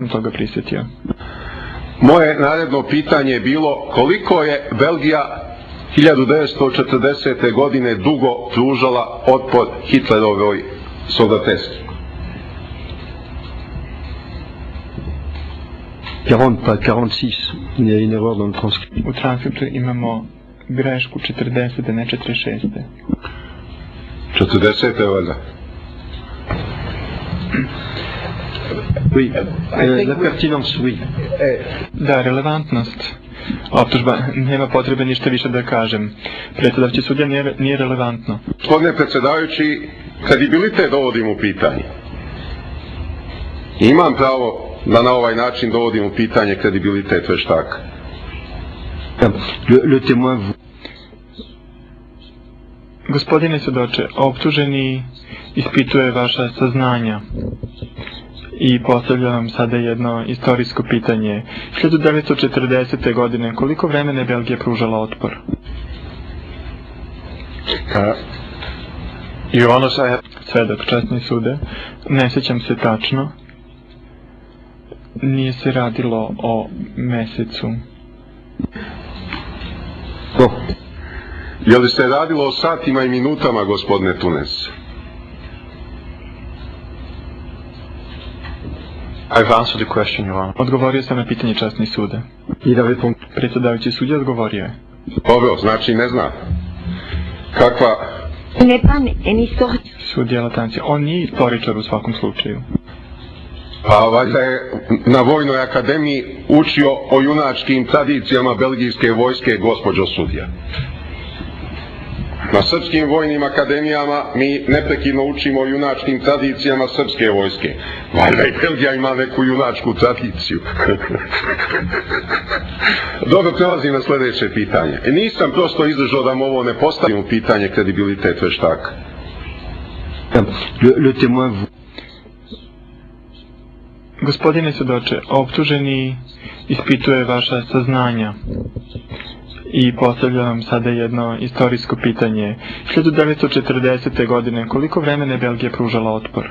toga prisjetio. Moje naredno pitanje je bilo koliko je Belgija 1940. godine dugo pružala otpor Hitlerovoj soldatesci. 40, pas 46. Il y a une erreur dans le transcript. U transkriptu imamo grešku 40, ne 46. 40. valjda. Oui, la pertinence, oui. Da, relevantnost. Optužba, nema potrebe ništa više da kažem. Predsjedavajući sudija nije relevantno. Gospodine predsjedavajući, kredibilitet dovodim u pitanje. Imam pravo da na ovaj način dovodim u pitanje kredibilitet veštaka. Le témoin vous... Gospodine svjedoče, optuženi ispituje vaša saznanja i postavljam vam sada jedno istorijsko pitanje. 1940. godine koliko vremena je Belgija pružala otpor? Svedok, časni sude, ne sjećam se tačno. Nije se radilo o mesecu. Je li se radilo o satima i minutama, gospodine Tunes? I've answered the question, Your Honor. Odgovorio sam na pitanje, časni sude. Predsjedavajući sudija odgovorio je. Dobro, znači ne zna. Kakva... Sudija Latanci, on nije istoričar u svakom slučaju. Pa valjda je na Vojnoj akademiji učio o junačkim tradicijama belgijske vojske, gospođo sudija. Na srpskim vojnim akademijama mi neprekidno učimo o junačkim tradicijama srpske vojske. Valjda i Belgija ima neku junačku tradiciju. Dobro, prelazim na sljedeće pitanje. Nisam prosto izdržao da mu ovo ne postavim u pitanje kredibilitet veštaka. Le témoin vous... Gospodine svjedoče, optuženi ispituje vaša saznanja i postavljam vam sada jedno istorijsko pitanje. 1940. godine koliko vremena je Belgija pružala otpor?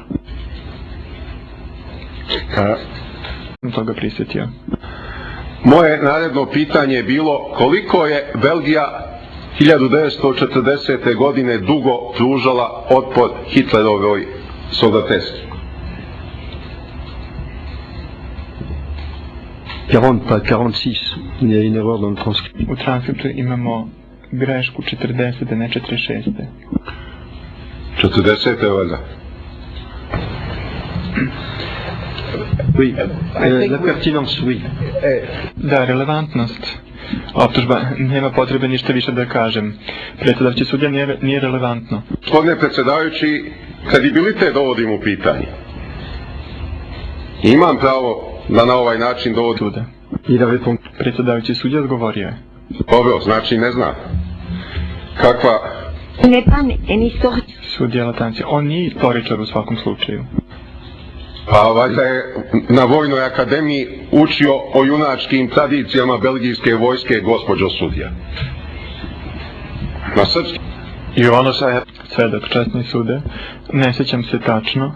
Toga prisjetio. Moje naredno pitanje je bilo koliko je Belgija 1940. godine dugo pružala otpor Hitlerovoj soldatesci. 40, pas 46. Il y a une erreur dans le transcript. U transkriptu imamo grešku 40, ne 46. 40. valjda. Oui, la pertinence, oui. Da, relevantnost. Optužba, nema potrebe ništa više da kažem. Predsjedavajući sudija nije relevantno. Gospodine predsjedavajući, kredibilitet dovodim u pitanje. Imam pravo da na ovaj način dovodim. Predsjedavajući sudija odgovorio je. Dobro, znači ne zna. Kakva... Sudija Latanci, on nije istoričar u svakom slučaju. Pa valjda je na Vojnoj akademiji učio o junačkim tradicijama belgijske vojske, gospođo sudija. Na srpski... Svedok, časni sude, ne sjećam se tačno.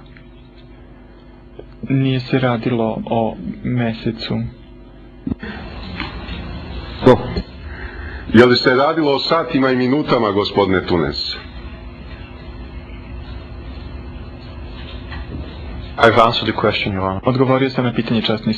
Nije se radilo o mesecu. Je li se radilo o satima i minutama, gospodine Tunes? I've answered the question, Your Honor. Odgovorio sam na pitanje, časni